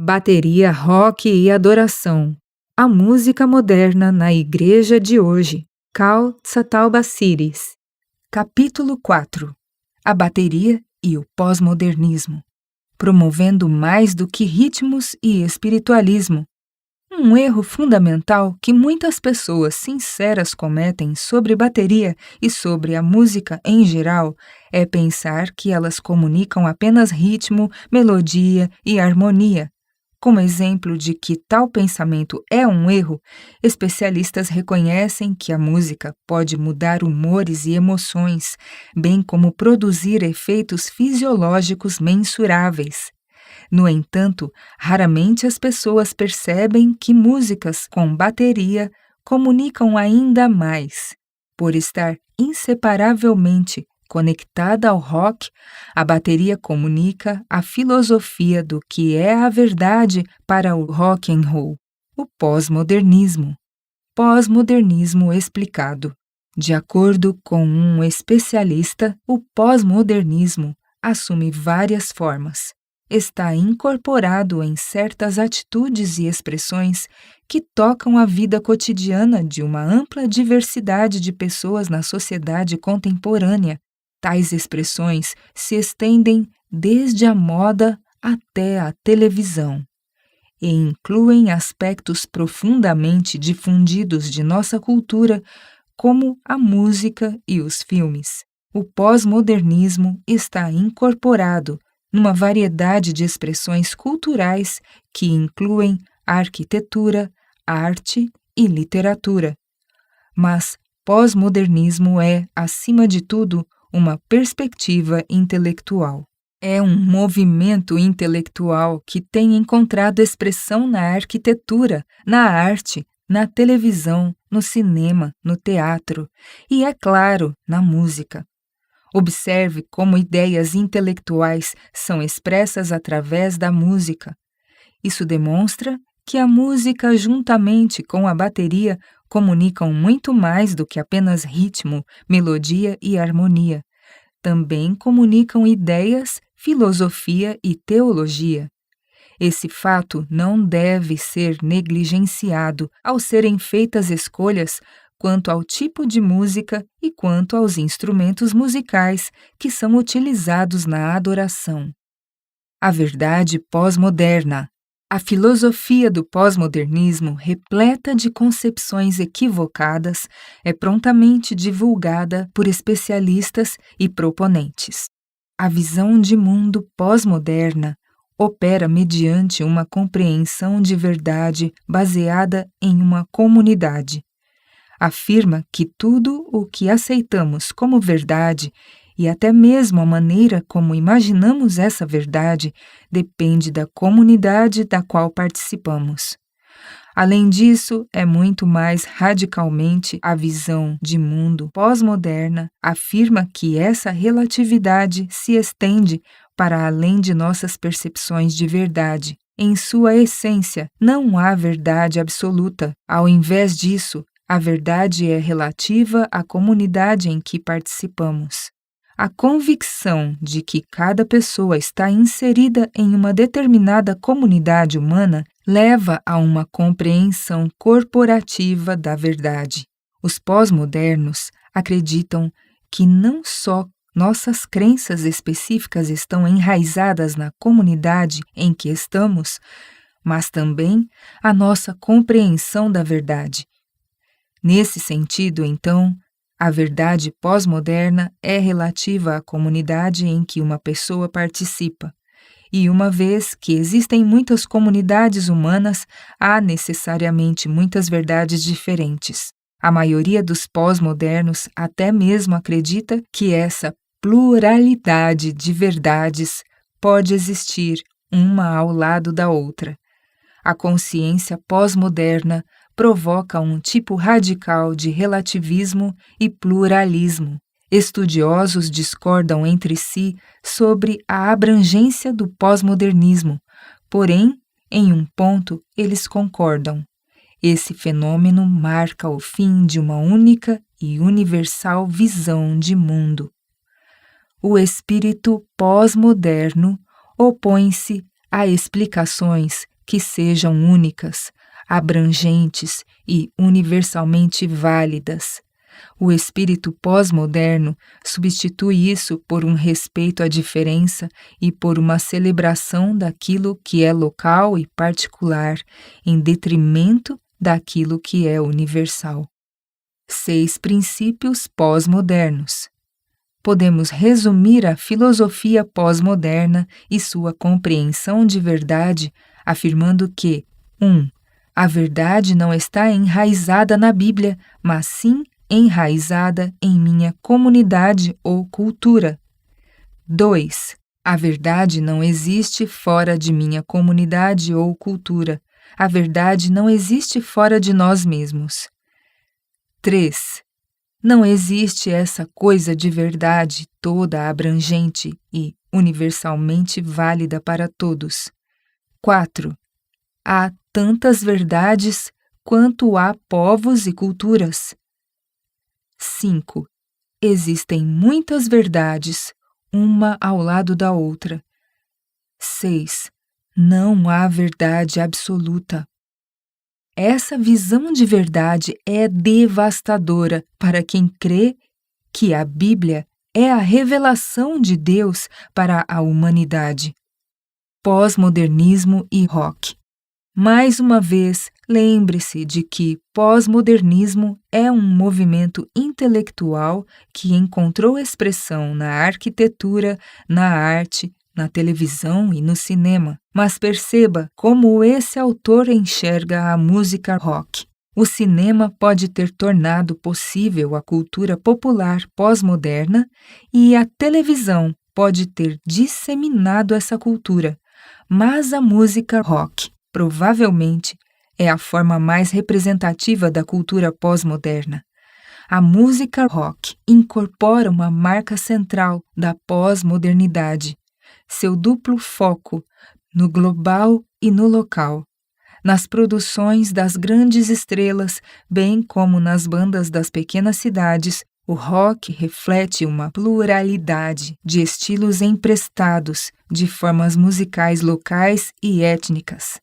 Bateria, rock e adoração. A música moderna na igreja de hoje. Cal Tsatalbaciris. Capítulo 4. A bateria e o pós-modernismo. Promovendo mais do que ritmos e espiritualismo. Um erro fundamental que muitas pessoas sinceras cometem sobre bateria e sobre a música em geral é pensar que elas comunicam apenas ritmo, melodia e harmonia. Como exemplo de que tal pensamento é um erro, especialistas reconhecem que a música pode mudar humores e emoções, bem como produzir efeitos fisiológicos mensuráveis. No entanto, raramente as pessoas percebem que músicas com bateria comunicam ainda mais. Por estar inseparavelmente conectada ao rock, a bateria comunica a filosofia do que é a verdade para o rock and roll, o pós-modernismo. Pós-modernismo explicado. De acordo com um especialista, o pós-modernismo assume várias formas. Está incorporado em certas atitudes e expressões que tocam a vida cotidiana de uma ampla diversidade de pessoas na sociedade contemporânea. Tais expressões se estendem desde a moda até a televisão e incluem aspectos profundamente difundidos de nossa cultura, como a música e os filmes. O pós-modernismo está incorporado numa variedade de expressões culturais que incluem arquitetura, arte e literatura. Mas pós-modernismo é, acima de tudo, uma perspectiva intelectual. É um movimento intelectual que tem encontrado expressão na arquitetura, na arte, na televisão, no cinema, no teatro e, é claro, na música. Observe como ideias intelectuais são expressas através da música. Isso demonstra que a música, juntamente com a bateria, comunicam muito mais do que apenas ritmo, melodia e harmonia. Também comunicam ideias, filosofia e teologia. Esse fato não deve ser negligenciado ao serem feitas escolhas quanto ao tipo de música e quanto aos instrumentos musicais que são utilizados na adoração. A verdade pós-moderna. A filosofia do pós-modernismo, repleta de concepções equivocadas, é prontamente divulgada por especialistas e proponentes. A visão de mundo pós-moderna opera mediante uma compreensão de verdade baseada em uma comunidade. Afirma que tudo o que aceitamos como verdade e até mesmo a maneira como imaginamos essa verdade depende da comunidade da qual participamos. Além disso, é muito mais radicalmente a visão de mundo pós-moderna afirma que essa relatividade se estende para além de nossas percepções de verdade. Em sua essência, não há verdade absoluta. Ao invés disso, a verdade é relativa à comunidade em que participamos. A convicção de que cada pessoa está inserida em uma determinada comunidade humana leva a uma compreensão corporativa da verdade. Os pós-modernos acreditam que não só nossas crenças específicas estão enraizadas na comunidade em que estamos, mas também a nossa compreensão da verdade. Nesse sentido, então, a verdade pós-moderna é relativa à comunidade em que uma pessoa participa. E uma vez que existem muitas comunidades humanas, há necessariamente muitas verdades diferentes. A maioria dos pós-modernos até mesmo acredita que essa pluralidade de verdades pode existir uma ao lado da outra. A consciência pós-moderna provoca um tipo radical de relativismo e pluralismo. Estudiosos discordam entre si sobre a abrangência do pós-modernismo, porém, em um ponto, eles concordam. Esse fenômeno marca o fim de uma única e universal visão de mundo. O espírito pós-moderno opõe-se Há explicações que sejam únicas, abrangentes e universalmente válidas. O espírito pós-moderno substitui isso por um respeito à diferença e por uma celebração daquilo que é local e particular, em detrimento daquilo que é universal. 6 princípios pós-modernos. Podemos resumir a filosofia pós-moderna e sua compreensão de verdade afirmando que 1. A verdade não está enraizada na Bíblia, mas sim enraizada em minha comunidade ou cultura. 2. A verdade não existe fora de minha comunidade ou cultura. A verdade não existe fora de nós mesmos. 3. Não existe essa coisa de verdade toda abrangente e universalmente válida para todos. 4. Há tantas verdades quanto há povos e culturas. 5. Existem muitas verdades, uma ao lado da outra. 6. Não há verdade absoluta. Essa visão de verdade é devastadora para quem crê que a Bíblia é a revelação de Deus para a humanidade. Pós-modernismo e rock. Mais uma vez, lembre-se de que pós-modernismo é um movimento intelectual que encontrou expressão na arquitetura, na arte, na televisão e no cinema. Mas perceba como esse autor enxerga a música rock. O cinema pode ter tornado possível a cultura popular pós-moderna e a televisão pode ter disseminado essa cultura, mas a música rock provavelmente é a forma mais representativa da cultura pós-moderna. A música rock incorpora uma marca central da pós-modernidade, seu duplo foco no global e no local, nas produções das grandes estrelas, bem como nas bandas das pequenas cidades. O rock reflete uma pluralidade de estilos emprestados de formas musicais locais e étnicas.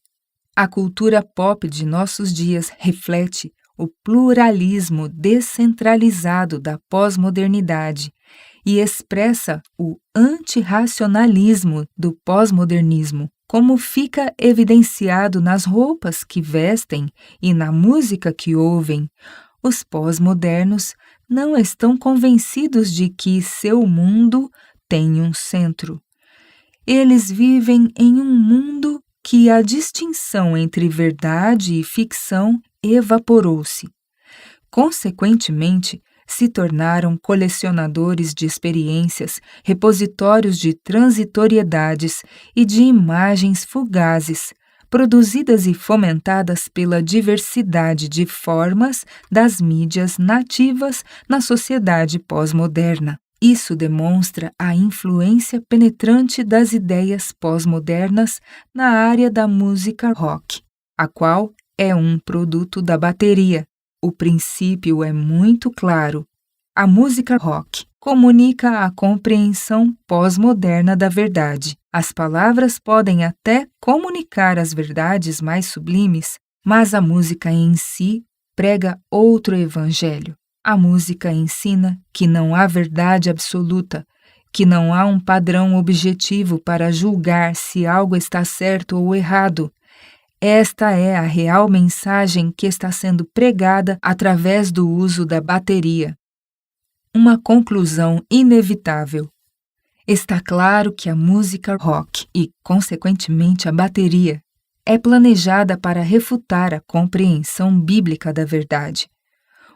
A cultura pop de nossos dias reflete o pluralismo descentralizado da pós-modernidade e expressa o antirracionalismo do pós-modernismo, como fica evidenciado nas roupas que vestem e na música que ouvem. Os pós-modernos não estão convencidos de que seu mundo tem um centro. Eles vivem em um mundo que a distinção entre verdade e ficção evaporou-se. Consequentemente, se tornaram colecionadores de experiências, repositórios de transitoriedades e de imagens fugazes, produzidas e fomentadas pela diversidade de formas das mídias nativas na sociedade pós-moderna. Isso demonstra a influência penetrante das ideias pós-modernas na área da música rock, a qual é um produto da bateria. O princípio é muito claro. A música rock comunica a compreensão pós-moderna da verdade. As palavras podem até comunicar as verdades mais sublimes, mas a música em si prega outro evangelho. A música ensina que não há verdade absoluta, que não há um padrão objetivo para julgar se algo está certo ou errado. Esta é a real mensagem que está sendo pregada através do uso da bateria. Uma conclusão inevitável. Está claro que a música rock e, consequentemente, a bateria é planejada para refutar a compreensão bíblica da verdade.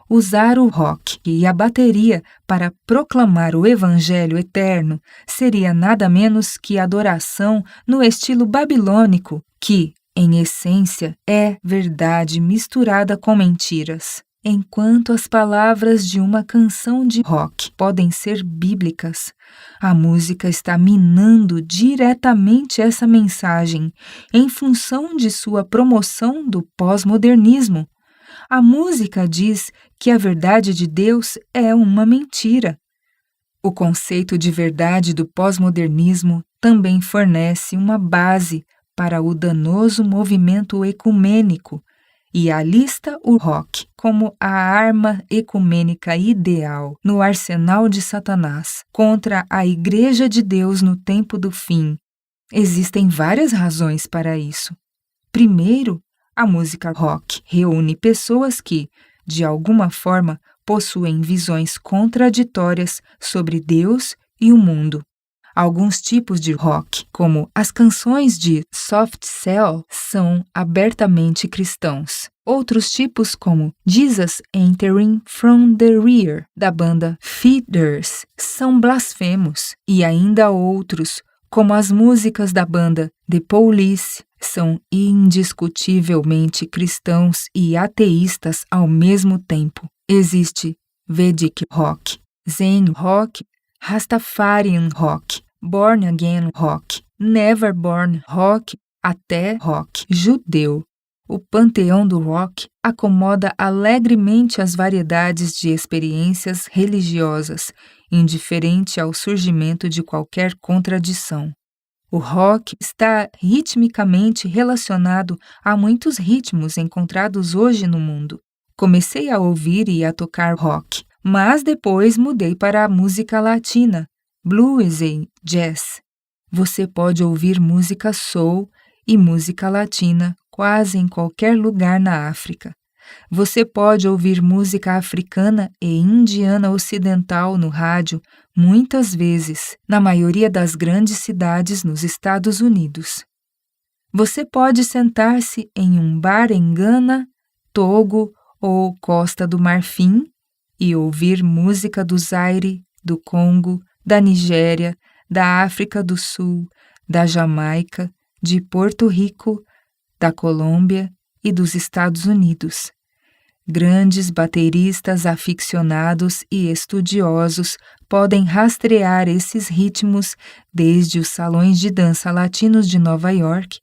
Usar o rock e a bateria para proclamar o evangelho eterno seria nada menos que adoração no estilo babilônico, que, em essência, é verdade misturada com mentiras. Enquanto as palavras de uma canção de rock podem ser bíblicas, a música está minando diretamente essa mensagem em função de sua promoção do pós-modernismo. A música diz que a verdade de Deus é uma mentira. O conceito de verdade do pós-modernismo também fornece uma base para o danoso movimento ecumênico e alista o rock como a arma ecumênica ideal no arsenal de Satanás contra a Igreja de Deus no tempo do fim. Existem várias razões para isso. Primeiro, a música rock reúne pessoas que, de alguma forma, possuem visões contraditórias sobre Deus e o mundo. Alguns tipos de rock, como as canções de Soft Cell, são abertamente cristãos. Outros tipos, como Jesus Entering from the Rear, da banda Feeders, são blasfemos. E ainda outros, como as músicas da banda The Police, são indiscutivelmente cristãos e ateístas ao mesmo tempo. Existe Vedic Rock, Zen Rock, Rastafarian Rock, Born Again Rock, Never Born Rock, até rock judeu. O panteão do rock acomoda alegremente as variedades de experiências religiosas, indiferente ao surgimento de qualquer contradição. O rock está ritmicamente relacionado a muitos ritmos encontrados hoje no mundo. Comecei a ouvir e a tocar rock, mas depois mudei para a música latina, blues e jazz. Você pode ouvir música soul e música latina quase em qualquer lugar na África. Você pode ouvir música africana e indiana ocidental no rádio muitas vezes, na maioria das grandes cidades nos Estados Unidos. Você pode sentar-se em um bar em Gana, Togo ou Costa do Marfim e ouvir música do Zaire, do Congo, da Nigéria, da África do Sul, da Jamaica, de Porto Rico, da Colômbia e dos Estados Unidos. Grandes bateristas aficionados e estudiosos podem rastrear esses ritmos desde os salões de dança latinos de Nova York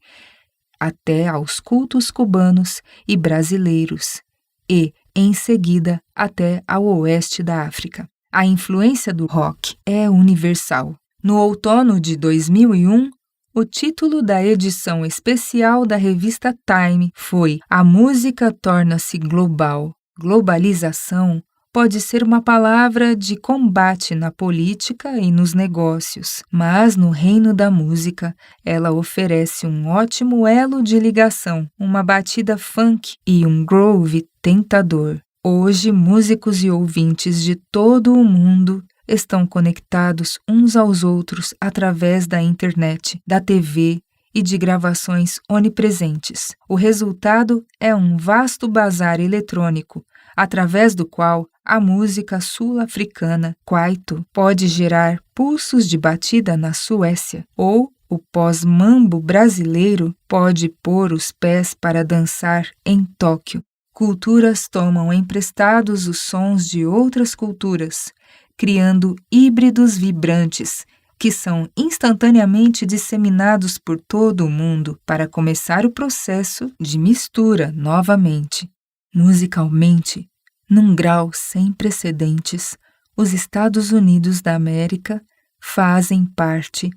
até aos cultos cubanos e brasileiros e, em seguida, até ao oeste da África. A influência do rock é universal. No outono de 2001, o título da edição especial da revista Time foi A Música Torna-se Global. Globalização pode ser uma palavra de combate na política e nos negócios, mas no reino da música, ela oferece um ótimo elo de ligação, uma batida funk e um groove tentador. Hoje, músicos e ouvintes de todo o mundo estão conectados uns aos outros através da internet, da TV e de gravações onipresentes. O resultado é um vasto bazar eletrônico, através do qual a música sul-africana Kwaito pode gerar pulsos de batida na Suécia, ou o pós-mambo brasileiro pode pôr os pés para dançar em Tóquio. Culturas tomam emprestados os sons de outras culturas, criando híbridos vibrantes, que são instantaneamente disseminados por todo o mundo para começar o processo de mistura novamente. Musicalmente, num grau sem precedentes, os Estados Unidos da América fazem parte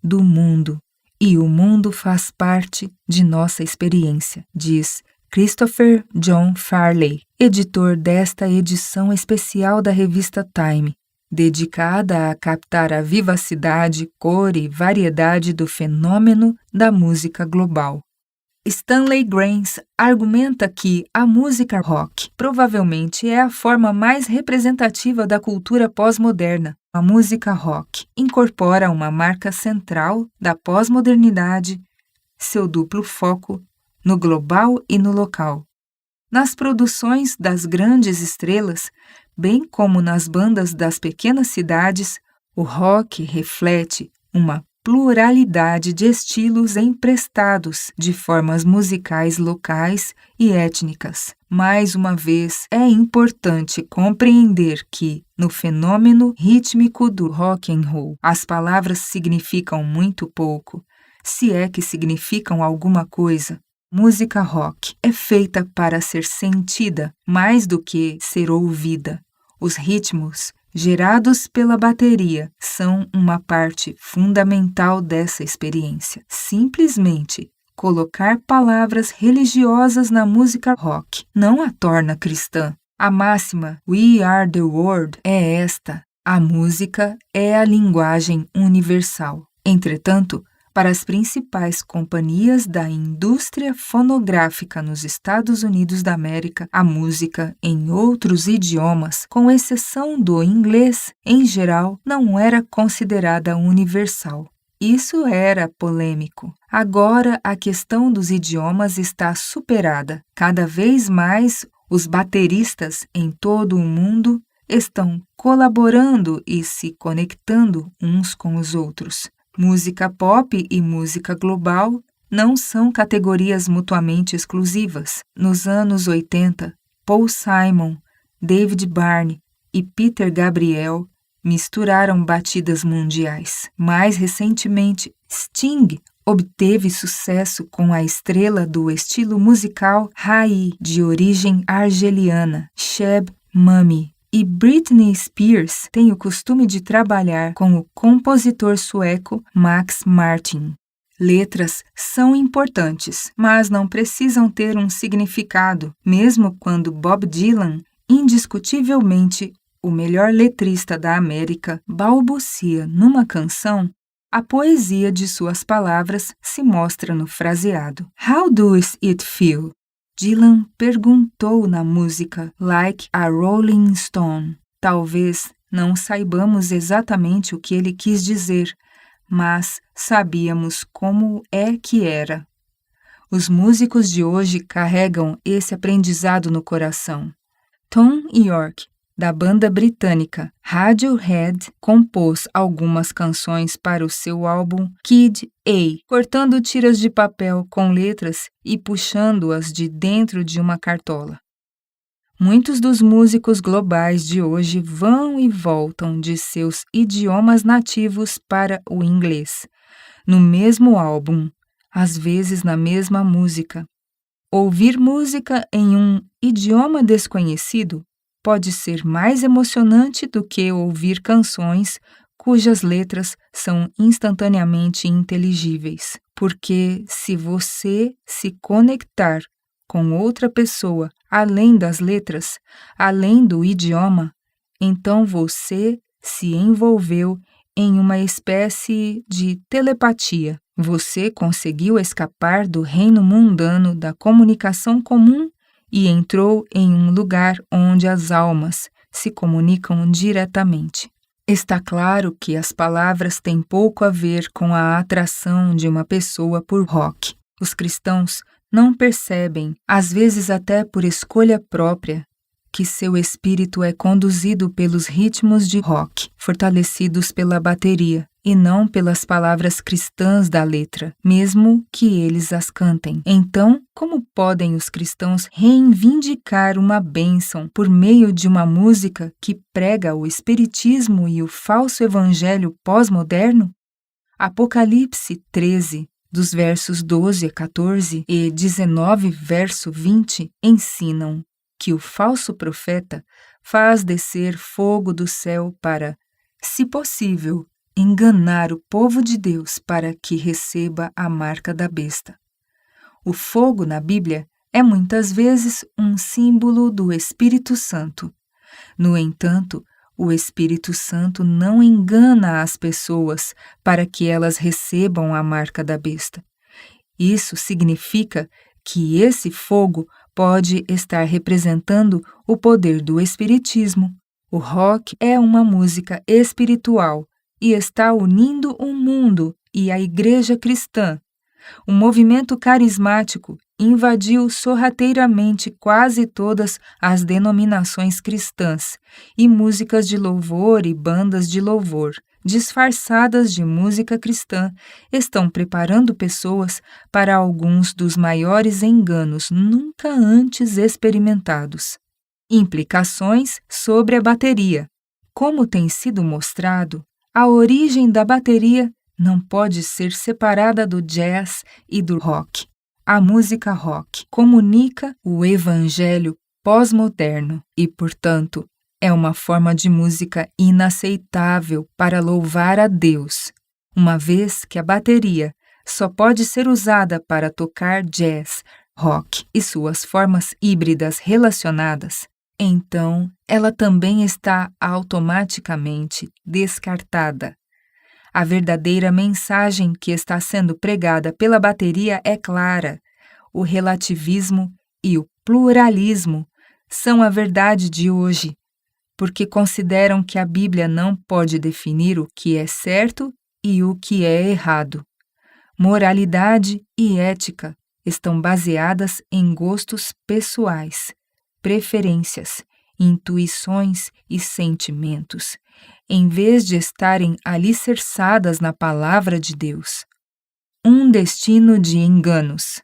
do mundo e o mundo faz parte de nossa experiência, diz Christopher John Farley, editor desta edição especial da revista Time, dedicada a captar a vivacidade, cor e variedade do fenômeno da música global. Stanley Granz argumenta que a música rock provavelmente é a forma mais representativa da cultura pós-moderna. A música rock incorpora uma marca central da pós-modernidade, seu duplo foco no global e no local. Nas produções das grandes estrelas, bem como nas bandas das pequenas cidades, o rock reflete uma pluralidade de estilos emprestados de formas musicais locais e étnicas. Mais uma vez, é importante compreender que, no fenômeno rítmico do rock and roll, as palavras significam muito pouco, se é que significam alguma coisa. Música rock é feita para ser sentida mais do que ser ouvida. Os ritmos gerados pela bateria são uma parte fundamental dessa experiência. Simplesmente colocar palavras religiosas na música rock não a torna cristã. A máxima "We are the world" é esta: a música é a linguagem universal. Entretanto, para as principais companhias da indústria fonográfica nos Estados Unidos da América, a música em outros idiomas, com exceção do inglês, em geral, não era considerada universal. Isso era polêmico. Agora a questão dos idiomas está superada. Cada vez mais, os bateristas em todo o mundo estão colaborando e se conectando uns com os outros. Música pop e música global não são categorias mutuamente exclusivas. Nos anos 80, Paul Simon, David Byrne e Peter Gabriel misturaram batidas mundiais. Mais recentemente, Sting obteve sucesso com a estrela do estilo musical Rai, de origem argeliana, Sheb Mami. E Britney Spears tem o costume de trabalhar com o compositor sueco Max Martin. Letras são importantes, mas não precisam ter um significado, mesmo quando Bob Dylan, indiscutivelmente o melhor letrista da América, balbucia numa canção, a poesia de suas palavras se mostra no fraseado. How does it feel? Dylan perguntou na música Like a Rolling Stone. Talvez não saibamos exatamente o que ele quis dizer, mas sabíamos como é que era. Os músicos de hoje carregam esse aprendizado no coração. Thom Yorke, da banda britânica Radiohead, compôs algumas canções para o seu álbum Kid A, cortando tiras de papel com letras e puxando-as de dentro de uma cartola. Muitos dos músicos globais de hoje vão e voltam de seus idiomas nativos para o inglês, no mesmo álbum, às vezes na mesma música. Ouvir música em um idioma desconhecido pode ser mais emocionante do que ouvir canções cujas letras são instantaneamente inteligíveis. Porque se você se conectar com outra pessoa além das letras, além do idioma, então você se envolveu em uma espécie de telepatia. Você conseguiu escapar do reino mundano da comunicação comum e entrou em um lugar onde as almas se comunicam diretamente. Está claro que as palavras têm pouco a ver com a atração de uma pessoa por rock. Os cristãos não percebem, às vezes até por escolha própria, que seu espírito é conduzido pelos ritmos de rock, fortalecidos pela bateria, e não pelas palavras cristãs da letra, mesmo que eles as cantem. Então, como podem os cristãos reivindicar uma bênção por meio de uma música que prega o espiritismo e o falso evangelho pós-moderno? Apocalipse 13, dos versos 12 a 14 e 19, verso 20, ensinam que o falso profeta faz descer fogo do céu para, se possível, enganar o povo de Deus para que receba a marca da besta. O fogo na Bíblia é muitas vezes um símbolo do Espírito Santo. No entanto, o Espírito Santo não engana as pessoas para que elas recebam a marca da besta. Isso significa que esse fogo pode estar representando o poder do espiritismo. O rock é uma música espiritual e está unindo o mundo e a igreja cristã. O movimento carismático invadiu sorrateiramente quase todas as denominações cristãs, e músicas de louvor e bandas de louvor, disfarçadas de música cristã, estão preparando pessoas para alguns dos maiores enganos nunca antes experimentados. Implicações sobre a bateria. Como tem sido mostrado, a origem da bateria não pode ser separada do jazz e do rock. A música rock comunica o evangelho pós-moderno e, portanto, é uma forma de música inaceitável para louvar a Deus, uma vez que a bateria só pode ser usada para tocar jazz, rock e suas formas híbridas relacionadas, então ela também está automaticamente descartada. A verdadeira mensagem que está sendo pregada pela bateria é clara. O relativismo e o pluralismo são a verdade de hoje, porque consideram que a Bíblia não pode definir o que é certo e o que é errado. Moralidade e ética estão baseadas em gostos pessoais, preferências, intuições e sentimentos, em vez de estarem alicerçadas na palavra de Deus. Um destino de enganos.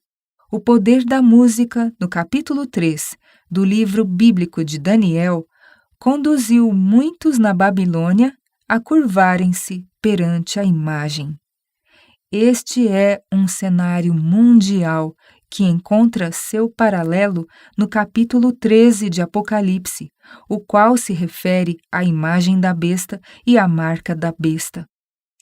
O poder da música, no capítulo 3 do livro bíblico de Daniel, conduziu muitos na Babilônia a curvarem-se perante a imagem. Este é um cenário mundial que encontra seu paralelo no capítulo 13 de Apocalipse, o qual se refere à imagem da besta e à marca da besta.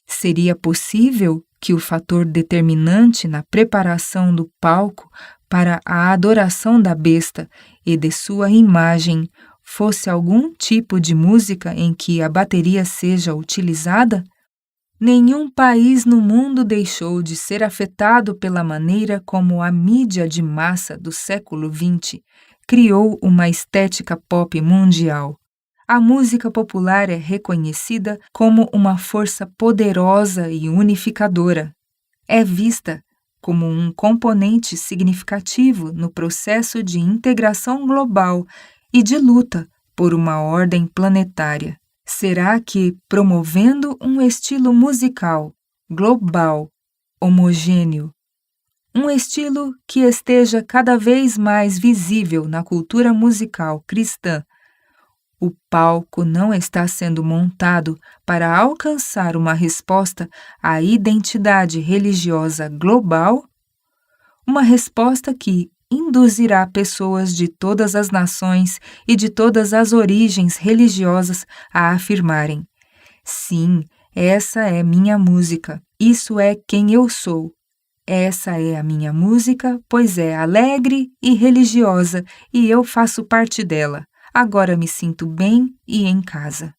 Seria possível que o fator determinante na preparação do palco para a adoração da besta e de sua imagem fosse algum tipo de música em que a bateria seja utilizada? Nenhum país no mundo deixou de ser afetado pela maneira como a mídia de massa do século XX criou uma estética pop mundial. A música popular é reconhecida como uma força poderosa e unificadora. É vista como um componente significativo no processo de integração global e de luta por uma ordem planetária. Será que, promovendo um estilo musical global, homogêneo, um estilo que esteja cada vez mais visível na cultura musical cristã, o palco não está sendo montado para alcançar uma resposta à identidade religiosa global? Uma resposta que induzirá pessoas de todas as nações e de todas as origens religiosas a afirmarem: sim, essa é minha música, isso é quem eu sou. Essa é a minha música, pois é alegre e religiosa e eu faço parte dela. Agora me sinto bem e em casa.